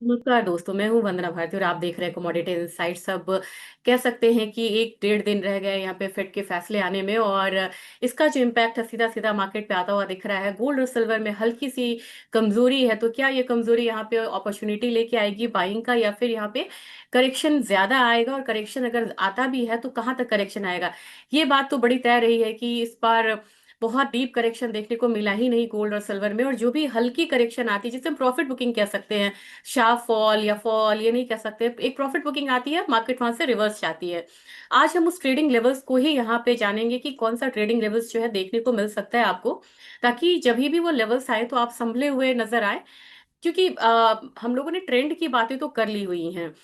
नमस्कार दोस्तों, मैं हूं वंदना भारती और आप देख रहे हैं कमोडिटी इनसाइट। सब कह सकते हैं कि एक डेढ़ दिन रह गए यहाँ पे फेड के फैसले आने में, और इसका जो इम्पैक्ट है सीधा सीधा मार्केट पे आता हुआ दिख रहा है। गोल्ड और सिल्वर में हल्की सी कमजोरी है, तो क्या ये कमजोरी यहाँ पे अपॉर्चुनिटी लेके आएगी बाइंग का, या फिर यहाँ पे करेक्शन ज्यादा आएगा? और करेक्शन अगर आता भी है तो कहाँ तक करेक्शन आएगा? ये बात तो बड़ी तय रही है कि इस बार बहुत डीप करेक्शन देखने को मिला ही नहीं गोल्ड और सिल्वर में, और जो भी हल्की करेक्शन आती है जिसे हम प्रॉफिट बुकिंग कह सकते हैं, शार्प फॉल या फॉल ये नहीं कह सकते, एक प्रॉफिट बुकिंग आती है, मार्केट वहां से रिवर्स जाती है। आज हम उस ट्रेडिंग लेवल्स को ही यहाँ पे जानेंगे कि कौन सा ट्रेडिंग लेवल्स जो है देखने को मिल सकता है आपको, ताकि जब भी वो लेवल्स आए तो आप संभले हुए नजर आए। क्योंकि हम लोगों ने ट्रेंड की बातें तो कर ली हुई हैं।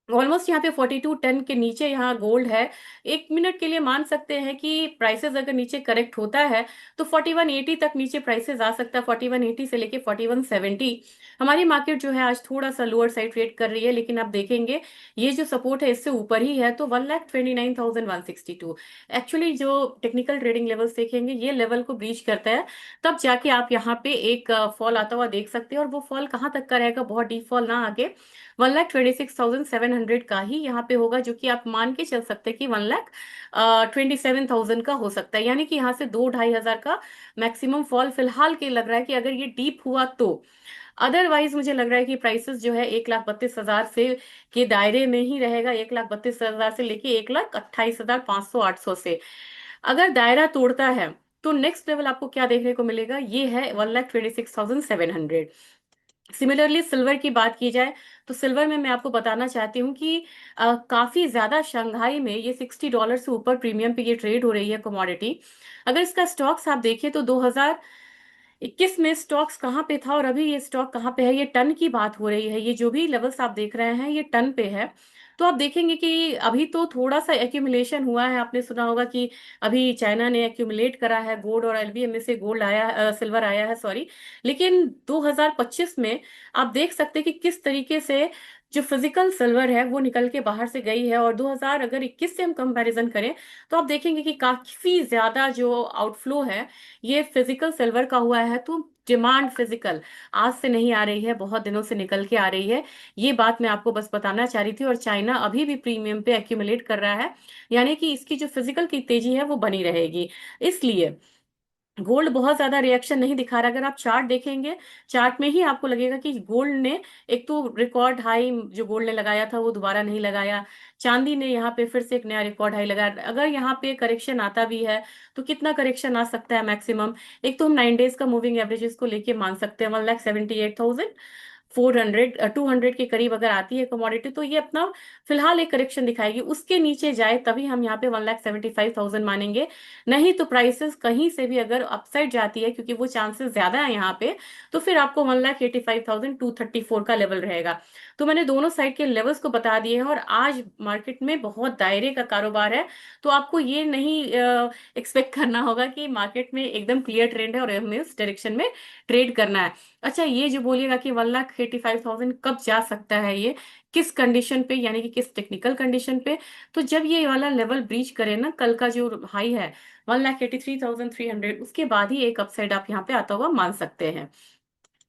ऑलमोस्ट यहाँ पे 4210 के नीचे यहाँ गोल्ड है। एक मिनट के लिए मान सकते हैं कि प्राइसेस अगर नीचे करेक्ट होता है तो 4180 तक नीचे प्राइसेस आ सकता है। 4180 से लेके 4170 हमारी मार्केट जो है आज थोड़ा सा लोअर साइड ट्रेड कर रही है, लेकिन आप देखेंगे ये जो सपोर्ट है इससे ऊपर ही है, तो 1,29,162 एक्चुअली जो टेक्निकल ट्रेडिंग लेवल्स देखेंगे ये लेवल को ब्रीच करता है, तब जाके आप यहाँ पे एक फॉल आता हुआ देख सकते हैं। और वो फॉल कहाँ तक का रहेगा, बहुत डीप फॉल ना आगे 1,26,700 का ही यहाँ पे होगा, जो कि आप मान के चल सकते हैं कि 1,27,000 का हो सकता है। यानी कि यहाँ से 2-2,500 का मैक्सिमम फॉल फिलहाल के लग रहा है कि अगर ये डीप हुआ तो। अदरवाइज मुझे लग रहा है कि प्राइसेस जो है 1,32,000 से के दायरे में ही रहेगा। 1,32,000 से लेके 1,28,500-800 से अगर दायरा तोड़ता है तो नेक्स्ट लेवल आपको क्या देखने को मिलेगा, ये है 1,26,700। सिमिलरली सिल्वर की बात की जाए तो सिल्वर में मैं आपको बताना चाहती हूँ कि काफी ज्यादा शंघाई में ये $60 से ऊपर प्रीमियम पे ये ट्रेड हो रही है कमोडिटी। अगर इसका स्टॉक्स आप देखिए तो 2021 में स्टॉक्स कहाँ पे था और अभी ये स्टॉक कहाँ पे है, ये टन की बात हो रही है। ये जो भी लेवल्स आप देख रहे हैं ये टन पे है। तो आप देखेंगे कि अभी तो थोड़ा सा एक्यूमुलेशन हुआ है। आपने सुना होगा कि अभी चाइना ने एक्यूमुलेट करा है गोल्ड, और एलबीएम में से गोल्ड आया, सिल्वर आया है, सॉरी। लेकिन 2025 में आप देख सकते हैं कि किस तरीके से जो फिजिकल सिल्वर है वो निकल के बाहर से गई है। और 2021 से हम कंपैरिजन करें तो आप देखेंगे कि काफी ज्यादा जो आउटफ्लो है ये फिजिकल सिल्वर का हुआ है। तो डिमांड फिजिकल आज से नहीं आ रही है, बहुत दिनों से निकल के आ रही है। ये बात मैं आपको बस बताना चाह रही थी। और चाइना अभी भी प्रीमियम पे एक्यूमुलेट कर रहा है, यानी कि इसकी जो फिजिकल की तेजी है वो बनी रहेगी। इसलिए गोल्ड बहुत ज्यादा रिएक्शन नहीं दिखा रहा। अगर आप चार्ट देखेंगे, चार्ट में ही आपको लगेगा कि गोल्ड ने एक तो रिकॉर्ड हाई जो गोल्ड ने लगाया था वो दोबारा नहीं लगाया। चांदी ने यहाँ पे फिर से एक नया रिकॉर्ड हाई लगाया। अगर यहाँ पे करेक्शन आता भी है तो कितना करेक्शन आ सकता है मैक्सिमम, एक तो हम 9 डेज का मूविंग एवरेजेस को लेके मान सकते हैं 1,78,400 200 के करीब अगर आती है कमोडिटी तो ये अपना फिलहाल एक करेक्शन दिखाएगी। उसके नीचे जाए तभी हम यहाँ पे 1,75,000 मानेंगे। नहीं तो प्राइसेस कहीं से भी अगर अपसाइड जाती है, क्योंकि वो चांसेस ज्यादा है यहाँ पे, तो फिर आपको 1,85,234 का लेवल रहेगा। तो मैंने दोनों साइड के लेवल्स को बता दिए हैं। और आज मार्केट में बहुत दायरे का कारोबार है, तो आपको ये नहीं एक्सपेक्ट करना होगा कि मार्केट में एकदम क्लियर ट्रेंड है और हमें उस डायरेक्शन में ट्रेड करना है। अच्छा, ये जो बोलिएगा कि 1,85,000 कब जा सकता है, ये किस कंडीशन पे, यानी कि किस टेक्निकल कंडीशन पे? तो जब ये वाला लेवल ब्रीच करे ना, कल का जो हाई है 1,83,300, उसके बाद ही एक अपसाइड आप यहाँ पे आता हुआ मान सकते हैं।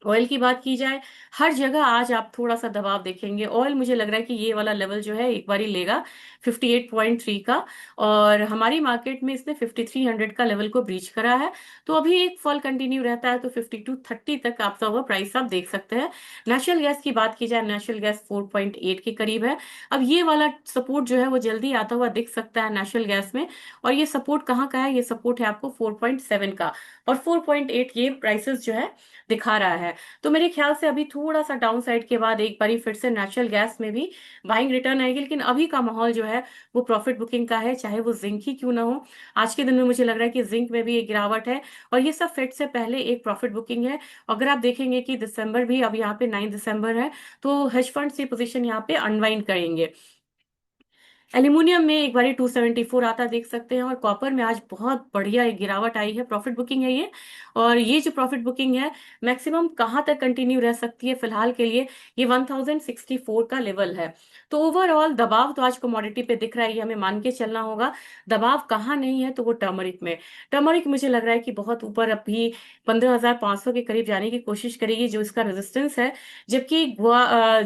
ऑयल की बात की जाए, हर जगह आज आप थोड़ा सा दबाव देखेंगे। ऑयल मुझे लग रहा है कि ये वाला लेवल जो है एक बार ही लेगा 58.3 का, और हमारी मार्केट में इसने 5300 का लेवल को ब्रीच करा है। तो अभी एक फॉल कंटिन्यू रहता है तो 5230 तक आपका हुआ प्राइस आप देख सकते हैं। नेचुरल गैस की बात की जाए, नेचुरल गैस 4.8 के करीब है। अब ये वाला सपोर्ट जो है वो जल्दी आता हुआ दिख सकता है नेचुरल गैस में। और ये सपोर्ट कहाँ का है, ये सपोर्ट है आपको 4.7 का, और 4.8 ये प्राइसेस जो है दिखा रहा है। तो मेरे ख्याल से अभी थोड़ा सा डाउन साइड के बाद एक बारी फिर से नेचुरल गैस में भी बाइंग रिटर्न आएगी। लेकिन अभी का माहौल जो है वो प्रॉफिट बुकिंग का है, चाहे वो जिंक ही क्यों ना हो। आज के दिन में मुझे लग रहा है कि जिंक में भी एक गिरावट है, और ये सब फेड से पहले एक प्रॉफिट बुकिंग है। अगर आप देखेंगे कि दिसंबर भी, अब यहाँ पे 9 दिसंबर है, तो हेज फंड से पोजीशन यहाँ पे अनवाइंड करेंगे। एल्यूमिनियम में एक बारी 274 आता देख सकते हैं, और कॉपर में आज बहुत बढ़िया एक गिरावट आई है, प्रॉफिट बुकिंग है ये। और ये जो प्रॉफिट बुकिंग है मैक्सिमम कहाँ तक कंटिन्यू रह सकती है फिलहाल के लिए, ये 1064 का लेवल है। तो ओवरऑल दबाव तो आज कमोडिटी पे दिख रहा है, ये हमें मान के चलना होगा। दबाव कहाँ नहीं है, तो वो टर्मरिक में। टर्मरिक मुझे लग रहा है कि बहुत ऊपर अभी 15,500 के करीब जाने की कोशिश करेगी, जो इसका रेजिस्टेंस है। जबकि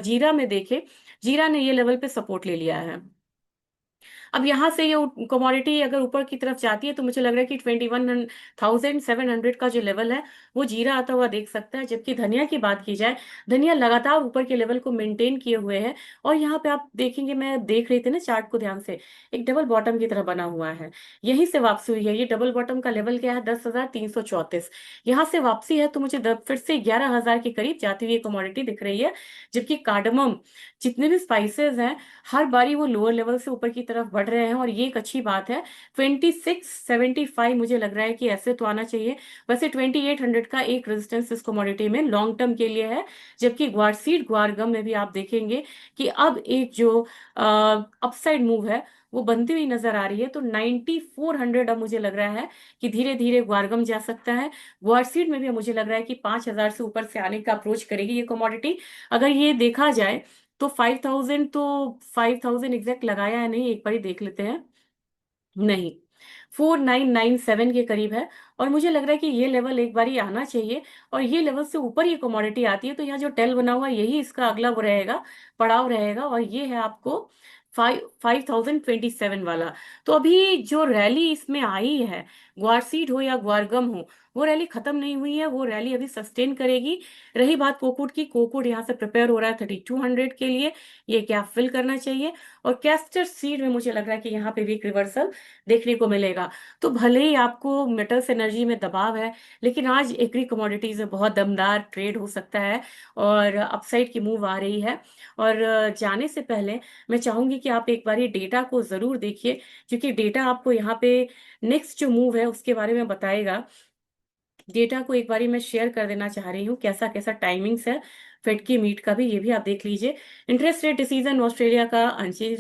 जीरा में देखे, जीरा ने ये लेवल पे सपोर्ट ले लिया है। अब यहाँ से ये कमोडिटी अगर ऊपर की तरफ जाती है तो मुझे लग रहा है कि 21,700 का जो लेवल है वो जीरा आता हुआ देख सकता है। जबकि धनिया की बात की जाए, धनिया लगातार ऊपर के लेवल को मेंटेन किए हुए है। और यहाँ पे आप देखेंगे, मैं देख रही थी ना चार्ट को ध्यान से, एक डबल बॉटम की तरह बना हुआ है। यहीं से वापसी हुई है, ये डबल बॉटम का लेवल क्या है, 10,334। यहाँ से वापसी है तो मुझे फिर से 11,000 के करीब जाती हुई कमोडिटी दिख रही है। जबकि कार्डमम, जितने भी स्पाइसेस हैं, हर बारी वो लोअर लेवल से ऊपर की तरफ बढ़ रहे हैं, और ये एक अच्छी बात है। 2675 मुझे लग रहा है कि ऐसे तो आना चाहिए। वैसे 2800 का एक रेजिस्टेंस इस कमोडिटी में लॉन्ग टर्म के लिए है। जबकि ग्वारसीड ग्वारगम में भी आप देखेंगे कि अब एक जो अपसाइड मूव है वो बनती हुई नजर आ रही है। तो 9400 अब मुझे लग रहा है कि धीरे धीरे ग्वारगम जा सकता है। ग्वारसीड में भी मुझे लग रहा है कि 5,000 से ऊपर से आने का अप्रोच करेगी ये कमोडिटी। अगर ये देखा जाए तो 5,000, तो 5,000 एग्जैक्ट लगाया है नहीं, एक बार ही देख लेते हैं। नहीं, 4,997 के करीब है। और मुझे लग रहा है कि ये लेवल एक बार ही आना चाहिए। और ये लेवल से ऊपर ये कमोडिटी आती है तो यहाँ जो टेल बना हुआ है यही इसका अगला वो रहेगा, पड़ाव रहेगा। और ये है आपको 5,027 वाला। तो अभी जो रैली इसमें आई है, ग्वारसीड हो या ग्वारगम हो, वो रैली खत्म नहीं हुई है, वो रैली अभी सस्टेन करेगी। रही बात कोकुड की, कोकुड यहाँ से प्रिपेयर हो रहा है 3,200 के लिए, ये क्या फिल करना चाहिए। और कैस्टर सीड में मुझे लग रहा है कि यहाँ पे भी एक रिवर्सल देखने को मिलेगा। तो भले ही आपको मेटल्स एनर्जी में दबाव है, लेकिन आज एग्री कमोडिटीज में बहुत दमदार ट्रेड हो सकता है, और अपसाइड की मूव आ रही है। और जाने से पहले मैं चाहूंगी कि आप एक बार ये डेटा को जरूर देखिए, क्योंकि डेटा आपको यहाँ पे नेक्स्ट जो मूव है उसके बारे में बताएगा। डेटा को एक बारी मैं शेयर कर देना चाह रही हूँ, कैसा कैसा टाइमिंग्स है फेड की मीट का भी, ये भी आप देख लीजिए। इंटरेस्ट रेट डिसीजन ऑस्ट्रेलिया का अनचेंज